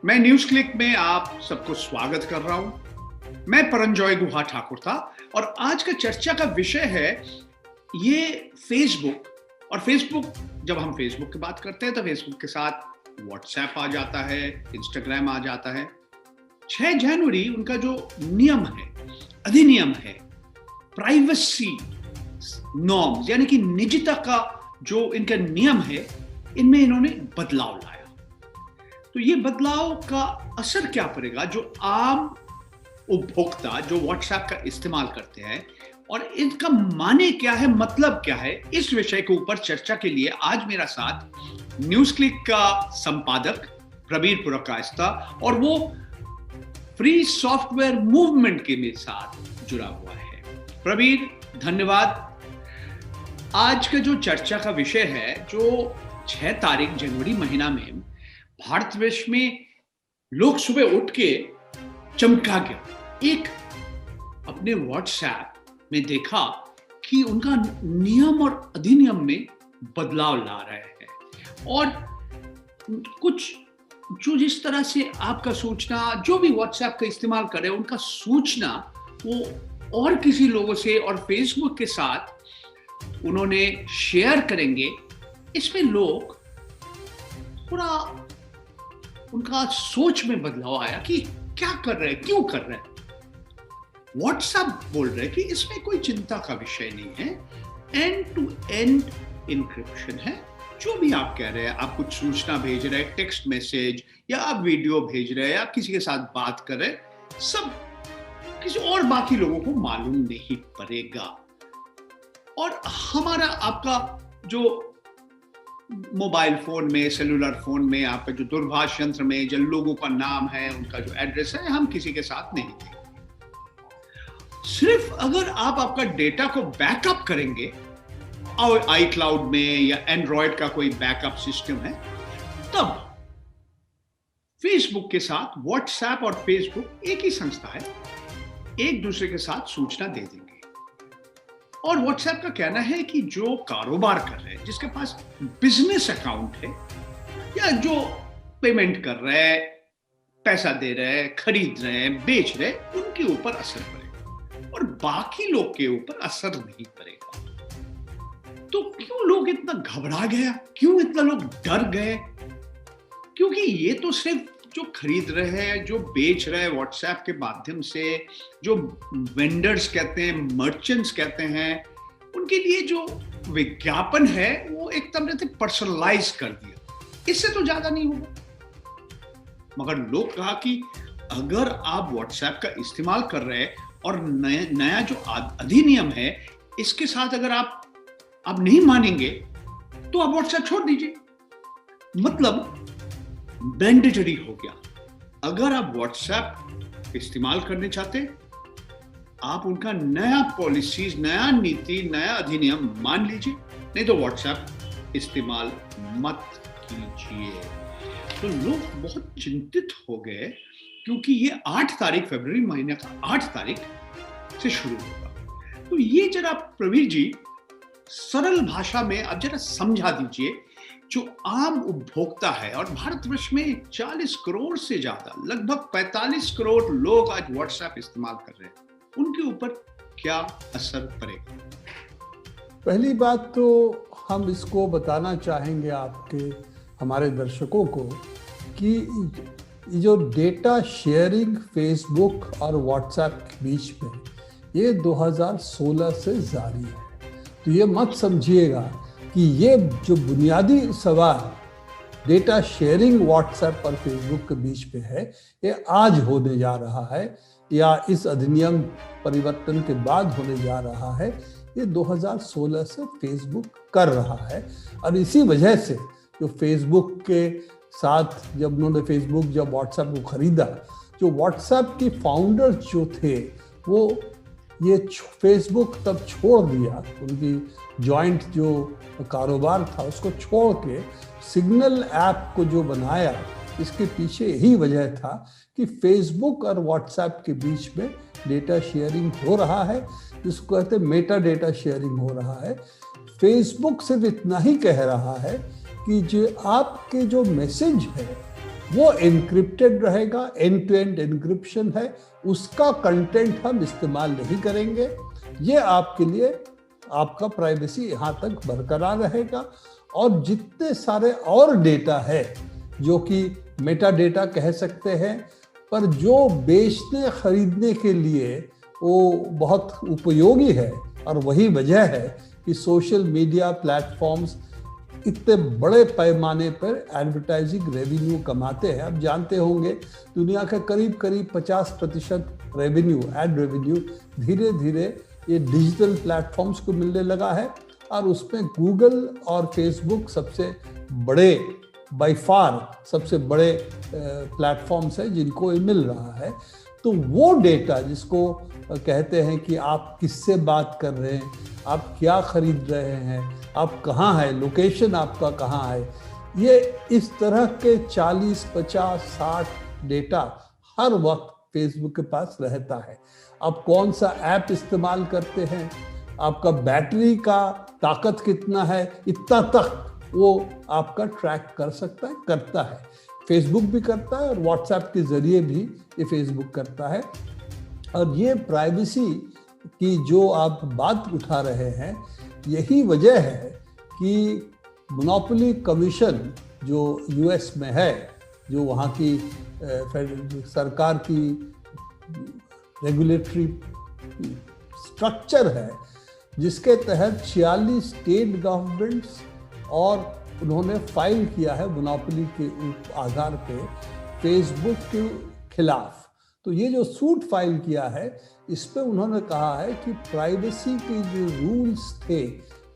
मैं news click में आप सबको स्वागत कर रहा हूं। मैं परंजॉय गुहा ठाकुर था और आज का चर्चा का विषय है ये फेसबुक। और फेसबुक, जब हम फेसबुक की बात करते हैं तो फेसबुक के साथ व्हाट्सएप आ जाता है, इंस्टाग्राम आ जाता है। 6 जनवरी उनका जो नियम है, अधिनियम है, प्राइवेसी नॉर्म्स यानी कि निजता का जो इनका नियम है, इनमें इन्होंने बदलाव लाया। तो ये बदलाव का असर क्या पड़ेगा जो आम उपभोक्ता जो व्हाट्सएप का इस्तेमाल करते हैं, और इनका माने क्या है, मतलब क्या है। इस विषय के ऊपर चर्चा के लिए आज मेरा साथ न्यूज क्लिक का संपादक प्रबीर पुरकायस्ता और वो फ्री सॉफ्टवेयर मूवमेंट के मेरे साथ जुड़ा हुआ है। प्रबीर, धन्यवाद। आज का जो चर्चा का विषय है, जो 6 तारीख जनवरी महीना में भारतवर्ष में लोग सुबह उठ के चमका गया। एक अपने व्हाट्सएप में देखा कि उनका नियम और अधिनियम में बदलाव ला रहे हैं, और कुछ जो जिस तरह से आपका सूचना, जो भी व्हाट्सएप का इस्तेमाल करे, उनका सूचना वो और किसी लोगों से और फेसबुक के साथ उन्होंने शेयर करेंगे। इसमें लोग थोड़ा उनका सोच में बदलाव आया कि क्या कर रहे हैं, क्यों कर रहे हैं। व्हाट्सएप बोल रहे हैं कि इसमें कोई चिंता का विषय नहीं है, एंड टू एंड इंक्रिप्शन है। जो भी आप कह रहे हैं, आप कुछ सूचना भेज रहे हैं, टेक्स्ट मैसेज या आप वीडियो भेज रहे हैं या किसी के साथ बात कर रहे हैं, सब किसी और बाकी लोगों को मालूम नहीं पड़ेगा। और हमारा आपका जो मोबाइल फोन में, सेलुलर फोन में, आपका जो दूरभाष यंत्र में जिन लोगों का नाम है, उनका जो एड्रेस है, हम किसी के साथ नहीं देंगे। सिर्फ अगर आप आपका डेटा को बैकअप करेंगे और आई क्लाउड में या एंड्रॉयड का कोई बैकअप सिस्टम है, तब फेसबुक के साथ व्हाट्सएप और फेसबुक एक ही संस्था है, एक दूसरे के साथ सूचना दे देंगे। और व्हाट्सएप का कहना है कि जो कारोबार कर रहे हैं, जिसके पास बिजनेस अकाउंट है या जो पेमेंट कर रहे हैं, पैसा दे रहे हैं, खरीद रहे हैं, बेच रहे हैं, उनके ऊपर असर पड़ेगा और बाकी लोग के ऊपर असर नहीं पड़ेगा। तो क्यों लोग इतना घबरा गया, क्यों इतना लोग डर गए? क्योंकि ये तो सिर्फ जो खरीद रहे हैं, जो बेच रहे हैं व्हाट्सएप के माध्यम से, जो वेंडर्स कहते हैं, मर्चेंट्स कहते हैं, उनके लिए जो विज्ञापन है वो एक तरह से पर्सनलाइज कर दिया। इससे तो ज्यादा नहीं होगा। मगर लोग कहा कि अगर आप व्हाट्सएप का इस्तेमाल कर रहे हैं और नया जो अधिनियम है, इसके साथ अगर आप नहीं मानेंगे तो आप व्हाट्सएप छोड़ दीजिए। मतलब मैंडेटरी हो गया। अगर आप व्हाट्सएप इस्तेमाल करने चाहते, आप उनका नया पॉलिसीज, नया नीति, नया अधिनियम मान लीजिए, नहीं तो व्हाट्सएप इस्तेमाल मत कीजिए। तो लोग बहुत चिंतित हो गए, क्योंकि ये 8 तारीख फरवरी महीने का 8 तारीख से शुरू होगा। तो ये जरा प्रवीर जी सरल भाषा में अब जरा समझा दीजिए, जो आम उपभोक्ता है, और भारतवर्ष में 40 करोड़ से ज्यादा, लगभग 45 करोड़ लोग आज व्हाट्सएप इस्तेमाल कर रहे हैं, उनके ऊपर क्या असर पड़ेगा? पहली बात तो हम इसको बताना चाहेंगे आपके, हमारे दर्शकों को, कि जो डेटा शेयरिंग फेसबुक और व्हाट्सएप के बीच में ये 2016 से जारी है। तो ये मत समझिएगा कि ये जो बुनियादी सवाल डेटा शेयरिंग व्हाट्सएप और फेसबुक के बीच में है, ये आज होने जा रहा है या इस अधिनियम परिवर्तन के बाद होने जा रहा है। ये 2016 से फेसबुक कर रहा है। और इसी वजह से जो फेसबुक के साथ जब व्हाट्सएप को खरीदा, जो व्हाट्सएप के फाउंडर्स जो थे, वो ये फेसबुक तब छोड़ दिया, उनकी जॉइंट जो कारोबार था उसको छोड़ के सिग्नल ऐप को जो बनाया, इसके पीछे यही वजह था कि फेसबुक और व्हाट्सएप के बीच में डेटा शेयरिंग हो रहा है, जिसको कहते हैं मेटा डेटा शेयरिंग हो रहा है। फेसबुक सिर्फ इतना ही कह रहा है कि जो आपके जो मैसेज है वो एन्क्रिप्टेड रहेगा, एंड टू एंड एन्क्रिप्शन है, उसका कंटेंट हम इस्तेमाल नहीं करेंगे। ये आपके लिए आपका प्राइवेसी यहाँ तक बरकरार रहेगा। और जितने सारे और डेटा है जो कि मेटा डेटा कह सकते हैं, पर जो बेचने खरीदने के लिए वो बहुत उपयोगी है, और वही वजह है कि सोशल मीडिया प्लेटफॉर्म्स इतने बड़े पैमाने पर एडवर्टाइजिंग रेवेन्यू कमाते हैं। आप जानते होंगे दुनिया का करीब करीब 50% रेवेन्यू, एड रेवेन्यू धीरे धीरे ये डिजिटल प्लेटफॉर्म्स को मिलने लगा है, और उसमें गूगल और फेसबुक सबसे बड़े, बाय फार सबसे बड़े प्लेटफॉर्म्स हैं जिनको ये मिल रहा है। तो वो डेटा जिसको कहते हैं कि आप किससे बात कर रहे हैं, आप क्या खरीद रहे हैं, आप कहाँ हैं, लोकेशन आपका कहाँ है, ये इस तरह के 40, 50, 60 डेटा हर वक्त फेसबुक के पास रहता है। आप कौन सा ऐप इस्तेमाल करते हैं, आपका बैटरी का ताकत कितना है, इतना तक वो आपका ट्रैक कर सकता है, करता है। फेसबुक भी करता है और व्हाट्सएप के जरिए भी ये फेसबुक करता है। और ये प्राइवेसी की जो आप बात उठा रहे हैं, यही वजह है कि मोनोपोली कमीशन जो यूएस में है, जो वहाँ की सरकार की रेगुलेटरी स्ट्रक्चर है, जिसके तहत 46 स्टेट गवर्नमेंट्स और उन्होंने फाइल किया है मोनोपोली के आधार पे फेसबुक के खिलाफ। तो ये जो सूट फाइल किया है, इस पे उन्होंने कहा है कि प्राइवेसी के जो रूल्स थे,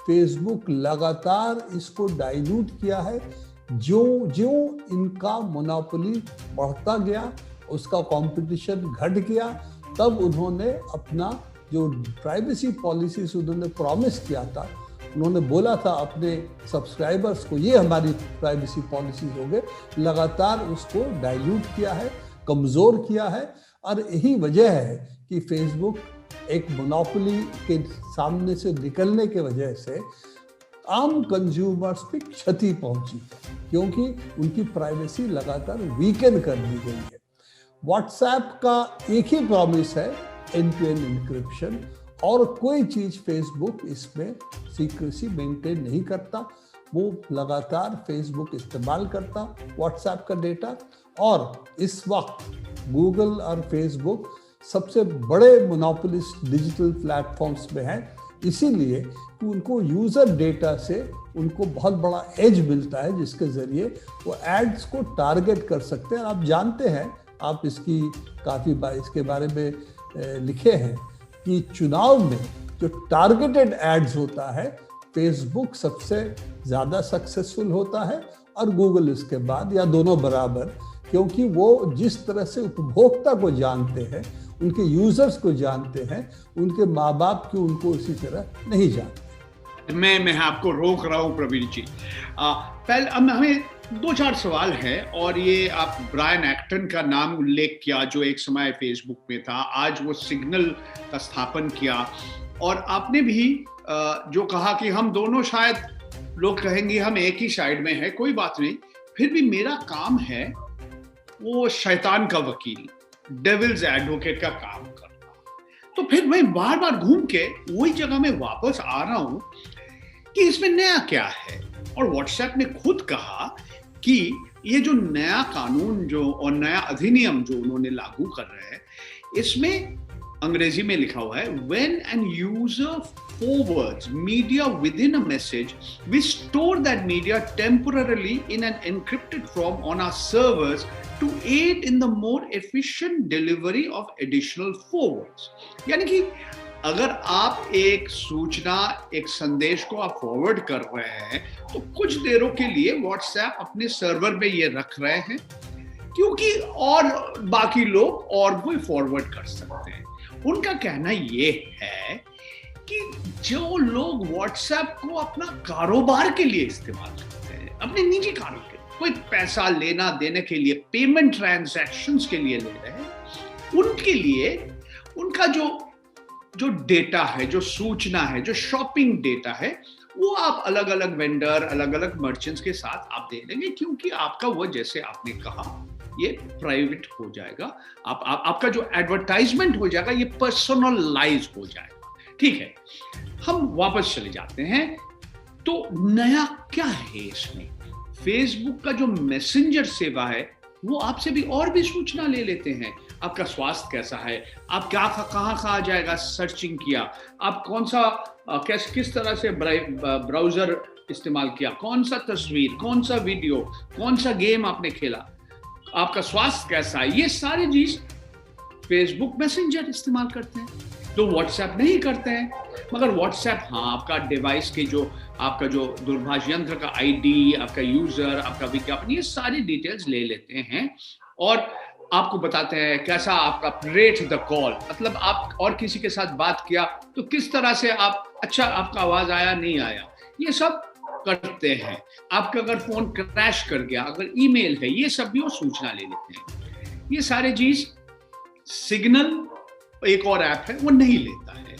फेसबुक लगातार इसको डाइल्यूट किया है। जो इनका मोनोपोली बढ़ता गया, उसका कंपटीशन घट गया, तब उन्होंने अपना जो प्राइवेसी पॉलिसीज उन्होंने प्रॉमिस किया था, उन्होंने बोला था अपने सब्सक्राइबर्स को, ये हमारी प्राइवेसी पॉलिसीज हो गए, लगातार उसको डाइल्यूट किया है, कमज़ोर किया है। और यही वजह है कि फेसबुक एक मोनोपोली के सामने से निकलने के वजह से आम कंज्यूमर्स पे क्षति पहुंची है, क्योंकि उनकी प्राइवेसी लगातार वीकन कर दी गई है। व्हाट्सएप का एक ही प्रॉमिस है, एंड टू एंड एन्क्रिप्शन, और कोई चीज़ फेसबुक इसमें सीक्रेसी मेंटेन नहीं करता। वो लगातार फेसबुक इस्तेमाल करता व्हाट्सएप का डेटा। और इस वक्त गूगल और फेसबुक सबसे बड़े मोनोपोलिस्ट डिजिटल प्लेटफॉर्म्स में हैं, इसीलिए कि उनको यूज़र डेटा से उनको बहुत बड़ा एज मिलता है, जिसके ज़रिए वो एड्स को टारगेट कर सकते हैं। और आप जानते हैं, आप इसकी काफ़ी इसके बारे में लिखे हैं कि चुनाव में जो टारगेटेड एड्स होता है, फेसबुक सबसे ज़्यादा सक्सेसफुल होता है और गूगल इसके बाद, या दोनों बराबर, क्योंकि वो जिस तरह से उपभोक्ता को जानते हैं, उनके यूजर्स को जानते हैं, उनके माँ बाप की उनको उसी तरह नहीं जानते। मैं आपको रोक रहा हूँ प्रवीण जी। पहले अब हमें 2-4 सवाल है, और ये आप ब्रायन एक्टन का नाम उल्लेख किया, जो एक समय फेसबुक में था, आज वो सिग्नल का स्थापन किया, और आपने भी जो कहा कि हम दोनों, शायद लोग कहेंगे हम एक ही साइड में है, कोई बात नहीं, फिर भी मेरा काम है वो शैतान का वकील, डेविल्स एडवोकेट का काम करना। तो फिर मैं बार बार घूम के वही जगह में वापस आ रहा हूं कि इसमें नया क्या है। और व्हाट्सएप ने खुद कहा कि ये जो नया कानून जो और नया अधिनियम जो उन्होंने लागू कर रहे हैं, इसमें अंग्रेजी में लिखा हुआ है, when an user forwards media within a message, we store that media temporarily in an encrypted form on our servers to aid in the more efficient delivery of additional forwards. यानी कि अगर आप एक सूचना, एक संदेश को आप फॉरवर्ड कर रहे हैं, तो कुछ देरों के लिए व्हाट्सएप अपने सर्वर में ये रख रहे हैं, क्योंकि और बाकी लोग और भी फॉरवर्ड कर सकते हैं। उनका कहना ये है कि जो लोग व्हाट्सएप को अपना कारोबार के लिए इस्तेमाल करते हैं, अपने निजी कारों के लिए, कोई पैसा लेना देने के लिए, पेमेंट ट्रांजैक्शंस के लिए ले रहे हैं, उनके लिए उनका जो जो डेटा है, जो सूचना है, जो शॉपिंग डेटा है, वो आप अलग अलग वेंडर, अलग अलग मर्चेंट्स के साथ आप दे देंगे, क्योंकि आपका वो, जैसे आपने कहा, ये प्राइवेट हो जाएगा। आपका जो एडवर्टाइजमेंट हो जाएगा ये पर्सनलाइज हो जाएगा। ठीक है, हम वापस चले जाते हैं। तो नया क्या है इसमें? फेसबुक का जो मैसेंजर सेवा है वो आपसे भी और भी सूचना ले लेते हैं। आपका स्वास्थ्य कैसा है, आप क्या कहाँ जाएगा सर्चिंग किया, आप कौन सा किस तरह से ब्राउजर इस्तेमाल किया, कौन सा तस्वीर, कौन सा वीडियो, कौन सा गेम आपने खेला, आपका स्वास्थ्य कैसा है, ये सारी चीज फेसबुक मैसेंजर इस्तेमाल करते हैं। तो व्हाट्सएप नहीं करते हैं, मगर व्हाट्सएप हाँ, आपका डिवाइस के जो आपका जो दूरभाष यंत्र का आईडी, आपका यूजर, आपका विज्ञापन, ये सारी डिटेल्स ले लेते हैं और आपको बताते हैं कैसा आपका रेट द कॉल, मतलब आप और किसी के साथ बात किया तो किस तरह से आप, अच्छा आपका आवाज आया नहीं आया, ये सब करते हैं। आपका अगर फोन क्रैश कर गया, अगर ईमेल है, ये सब भी वो सूचना ले लेते हैं। ये सारे चीज सिग्नल एक और ऐप है वो नहीं लेता है।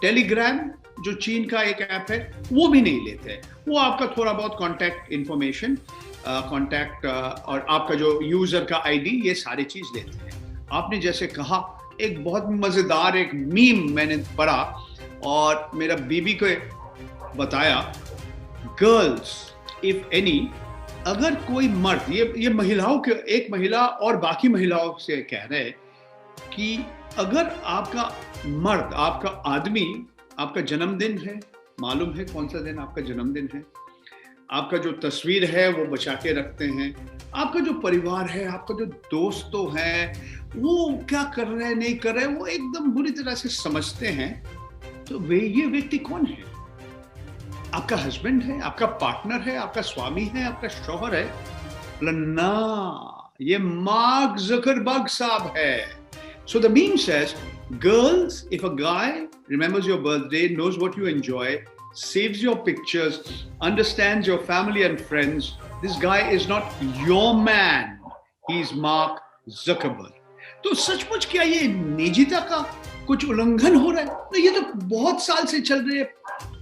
टेलीग्राम जो चीन का एक ऐप है वो भी नहीं लेते हैं। वो आपका थोड़ा बहुत कॉन्टैक्ट इंफॉर्मेशन, कॉन्टैक्ट और आपका जो यूजर का आईडी, ये सारी चीज लेते हैं। आपने जैसे कहा, एक बहुत मजेदार एक मीम मैंने पढ़ा और मेरा बीबी को बताया, गर्ल्स इफ एनी, अगर कोई मर्द, ये महिलाओं के, एक महिला और बाकी महिलाओं से कह रहे हैं कि अगर आपका मर्द, आपका आदमी, आपका जन्मदिन है, मालूम है कौन सा दिन आपका जन्मदिन है, आपका जो तस्वीर है वो बचा के रखते हैं, आपका जो परिवार है, आपका जो दोस्तों हैं, वो क्या कर रहे हैं नहीं कर रहे हैं, वो एकदम बुरी तरह से समझते हैं, तो ये व्यक्ति कौन है? आपका हस्बैंड है, आपका पार्टनर है, आपका स्वामी है, आपका शौहर है? ना, ये मार्क ज़करबर्ग साहब है। So the meme says, girls, if a guy remembers your birthday, knows what you enjoy, saves your pictures, understands your family and friends, this guy is not your man. He's Mark Zuckerberg. तो सचमुच क्या ये निजता का कुछ उल्लंघन हो रहा है? तो ये तो बहुत साल से चल रहे हैं,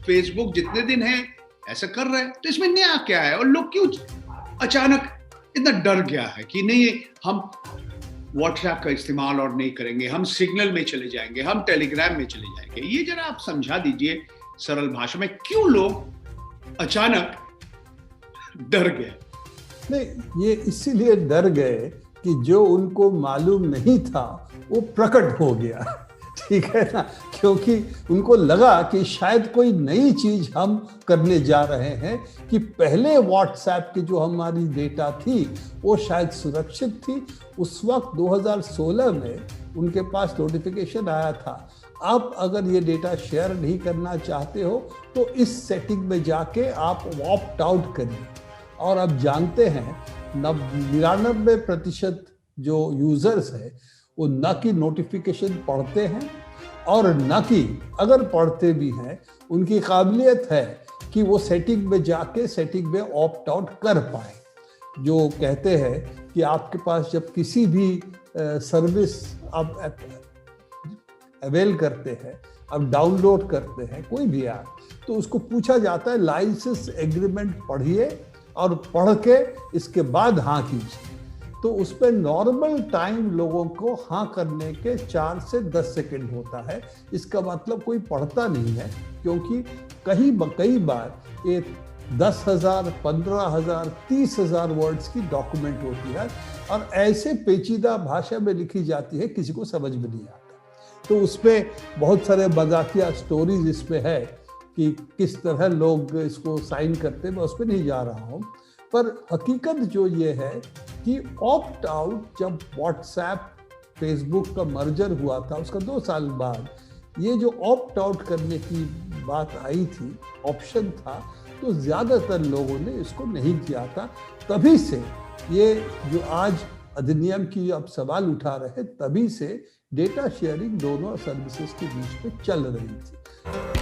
फेसबुक जितने दिन है ऐसा कर रहा है, तो इसमें नया क्या है? और लोग क्यों अचानक इतना डर गया है कि नहीं, हम व्हाट्सएप का इस्तेमाल और नहीं करेंगे, हम सिग्नल में चले जाएंगे, हम टेलीग्राम में चले जाएंगे। ये जरा आप समझा दीजिए सरल भाषा में, क्यों लोग अचानक डर गए? नहीं, ये इसीलिए डर गए कि जो उनको मालूम नहीं था वो प्रकट हो गया। ठीक है ना, क्योंकि उनको लगा कि शायद कोई नई चीज हम करने जा रहे हैं, कि पहले व्हाट्सएप की जो हमारी डेटा थी वो शायद सुरक्षित थी। उस वक्त 2016 में उनके पास नोटिफिकेशन आया था, आप अगर ये डेटा शेयर नहीं करना चाहते हो तो इस सेटिंग में जाके आप ऑप्ट आउट करिए। और अब जानते हैं 99% जो यूजर्स है वो न कि नोटिफिकेशन पढ़ते हैं और न कि अगर पढ़ते भी हैं उनकी काबिलियत है कि वो सेटिंग में जाके सेटिंग में ऑप्ट आउट कर पाए। जो कहते हैं कि आपके पास जब किसी भी सर्विस आप अवेल करते हैं, आप डाउनलोड करते हैं कोई भी ऐप, तो उसको पूछा जाता है लाइसेंस एग्रीमेंट पढ़िए और पढ़ के इसके बाद हाँ कीजिए। तो उस पर नॉर्मल टाइम लोगों को हाँ करने के 4 से 10 सेकंड होता है। इसका मतलब कोई पढ़ता नहीं है, क्योंकि कई बार ये 10,000, 15,000, 30,000 वर्ड्स की डॉक्यूमेंट होती है और ऐसे पेचीदा भाषा में लिखी जाती है किसी को समझ में नहीं आता। तो उसमें बहुत सारे मजाकिया स्टोरीज इसमें है कि किस तरह लोग इसको साइन करते हैं, मैं उस पर नहीं जा रहा हूँ। पर हकीकत जो ये है कि ऑप्ट आउट, जब व्हाट्सएप फेसबुक का मर्जर हुआ था उसका 2 साल बाद ये जो ऑप्ट आउट करने की बात आई थी, ऑप्शन था, तो ज़्यादातर लोगों ने इसको नहीं किया था। तभी से ये जो आज अधिनियम की अब सवाल उठा रहे हैं, तभी से डेटा शेयरिंग दोनों सर्विसेज के बीच में चल रही थी।